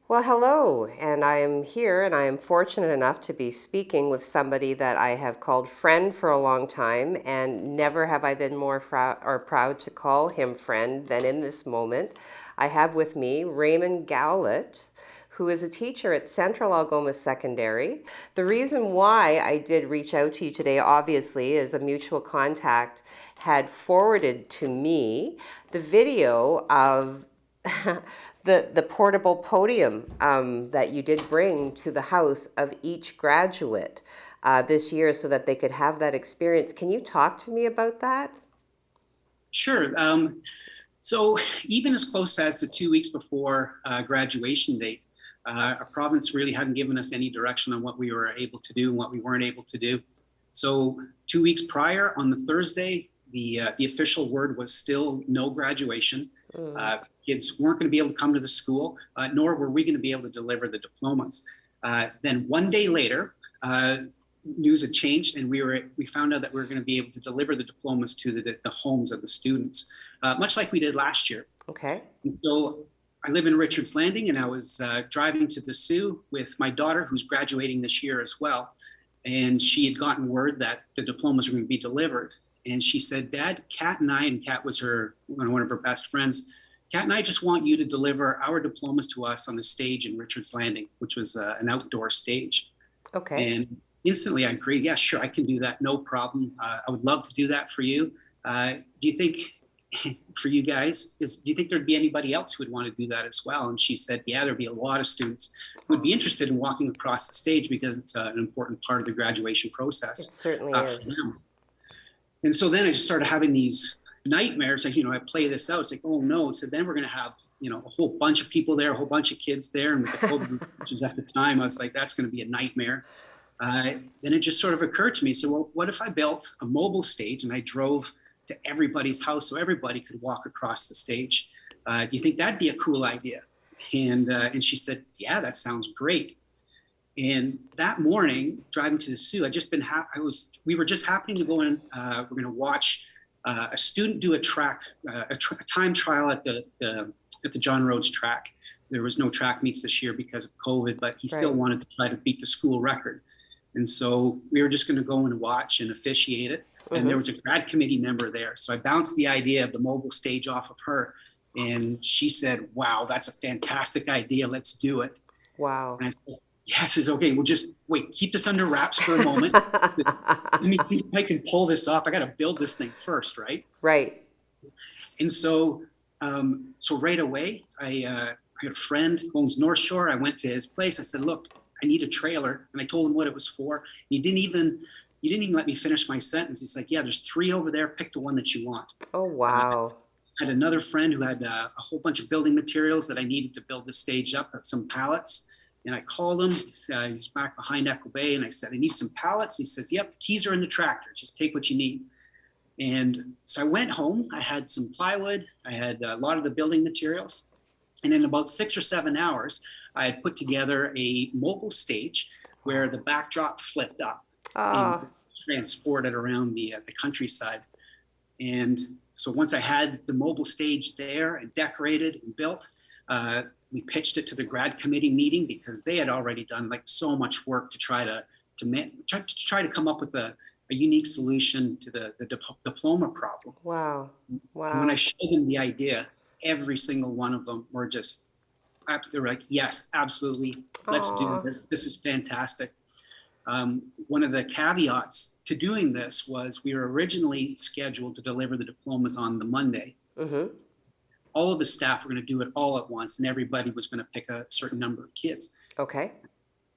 Well, hello, and I am here, and I am fortunate enough to be speaking with somebody that I have called friend for a long time, and never have I been more proud to call him friend than in this moment. I have with me Raymond Gowlett, who is a teacher at Central Algoma Secondary. The reason why I did reach out to you today, obviously, is a mutual contact had forwarded to me the video of the portable podium that you did bring to the house of each graduate this year so that they could have that experience. Can you talk to me about that? Sure. So even as close as to 2 weeks before graduation date, our province really hadn't given us any direction on what we were able to do and what we weren't able to do. So 2 weeks prior, on the Thursday, the official word was still no graduation. Mm. Kids weren't going to be able to come to the school, nor were we going to be able to deliver the diplomas. Then one day later, news had changed, and we found out that we were going to be able to deliver the diplomas to the homes of the students, much like we did last year. Okay. And so I live in Richards Landing, and I was driving to the Sioux with my daughter, who's graduating this year as well. And she had gotten word that the diplomas were going to be delivered. And she said, "Dad, Kat and I," and Kat was one of her best friends. "Kat and I just want you to deliver our diplomas to us on the stage in Richards Landing," which was an outdoor stage. Okay. And instantly I agreed, "Yeah, sure, I can do that, no problem. I would love to do that for you. Do you think, for you guys, do you think there'd be anybody else who would want to do that as well?" And she said, "Yeah, there'd be a lot of students who would be interested in walking across the stage because it's an important part of the graduation It process certainly for is. them." And so then I just started having these nightmares. Like, I play this out. It's like, oh no. So then we're going to have, a whole bunch of people there, a whole bunch of kids there. And with the COVID restrictions at the time, I was like, that's going to be a nightmare. Then it just sort of occurred to me. So, well, what if I built a mobile stage and I drove to everybody's house so everybody could walk across the stage? Do you think that'd be a cool idea? And she said, "Yeah, that sounds great." And that morning, driving to the Sioux, we were just happening to go in. We're going to watch a student do a time trial at the John Rhodes track. There was no track meets this year because of COVID, but he still Right. wanted to try to beat the school record. And so we were just going to go and watch and officiate it. And there Mm-hmm. was a grad committee member there. So I bounced the idea of the mobile stage off of her. And she said, "Wow, that's a fantastic idea. Let's do it." Wow. And I said, "Yes, it's okay. We'll just wait, keep this under wraps for a moment. Let me see if I can pull this off. I got to build this thing first, right?" Right. And so right away, I had a friend who owns North Shore. I went to his place. I said, "Look, I need a trailer," and I told him what it was for. He didn't even let me finish my sentence. He's like, "Yeah, there's three over there. Pick the one that you want." Oh, Uh, wow. I had another friend who had a whole bunch of building materials that I needed to build the stage up, some pallets. And I called him. He's back behind Echo Bay, and I said, "I need some pallets." He says, "Yep, the keys are in the tractor. Just take what you need." And so I went home. I had some plywood. I had a lot of the building materials. And in about 6 or 7 hours, I had put together a mobile stage where the backdrop flipped up and Oh, transported around the countryside. And so once I had the mobile stage there and decorated and built, we pitched it to the grad committee meeting because they had already done like so much work to try to come up with a unique solution to the diploma problem. wow. And when I Wow. showed them the idea, every single one of them were just they were like, "Yes, absolutely, let's do Oh. this. This is fantastic." One of the caveats to doing this was we were originally scheduled to deliver the diplomas on the Monday. Mm-hmm. All of the staff were going to do it all at once, and everybody was going to pick a certain number of kids. Okay.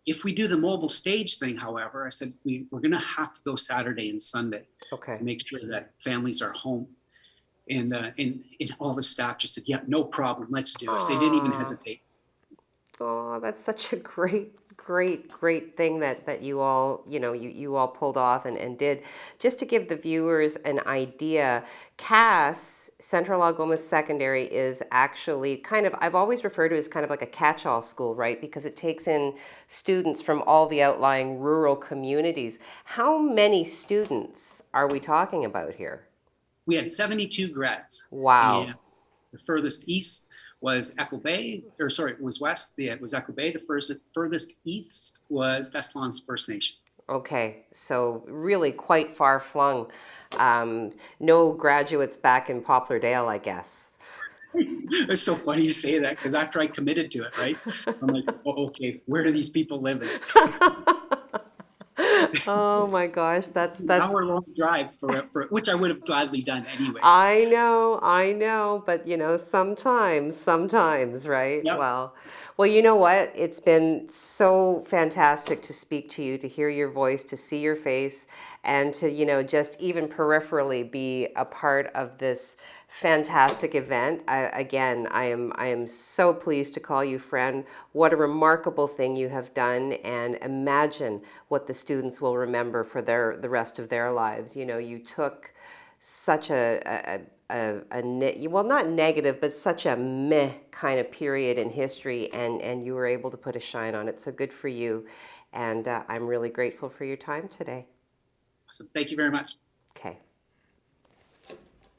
If we do the mobile stage thing, however, I said we're going to have to go Saturday and Sunday to Okay. make sure that families are home. And all the staff just said, "Yeah, no problem, let's do it." They didn't even Oh. hesitate. Oh, that's such a great thing that you all, you all pulled off and did. Just to give the viewers an idea, CASS, Central Algoma Secondary, is actually kind of, I've always referred to it as kind of like a catch-all school, right? Because it takes in students from all the outlying rural communities. How many students are we talking about here? We had 72 grads, Wow. and the furthest east was Echo Bay, or sorry, it was west. Yeah, it was Echo Bay. The furthest east was Thessalon's First Nation. Okay, so really quite far flung. No graduates back in Poplardale, I guess. It's so funny you say that because after I committed to it, right, I'm like, oh, okay, where do these people live? Oh my gosh, that's Hour-long drive for which I would have gladly done anyways. I know, but sometimes, right? Yep. Well, you know what? It's been so fantastic to speak to you, to hear your voice, to see your face, and to, just even peripherally be a part of this fantastic event. I am so pleased to call you friend. What a remarkable thing you have done, and imagine what the students will remember for the rest of their lives. You took such well, not negative, but such a meh kind of period in history, and you were able to put a shine on it. So good for you, and I'm really grateful for your time today. So thank you very much. Okay.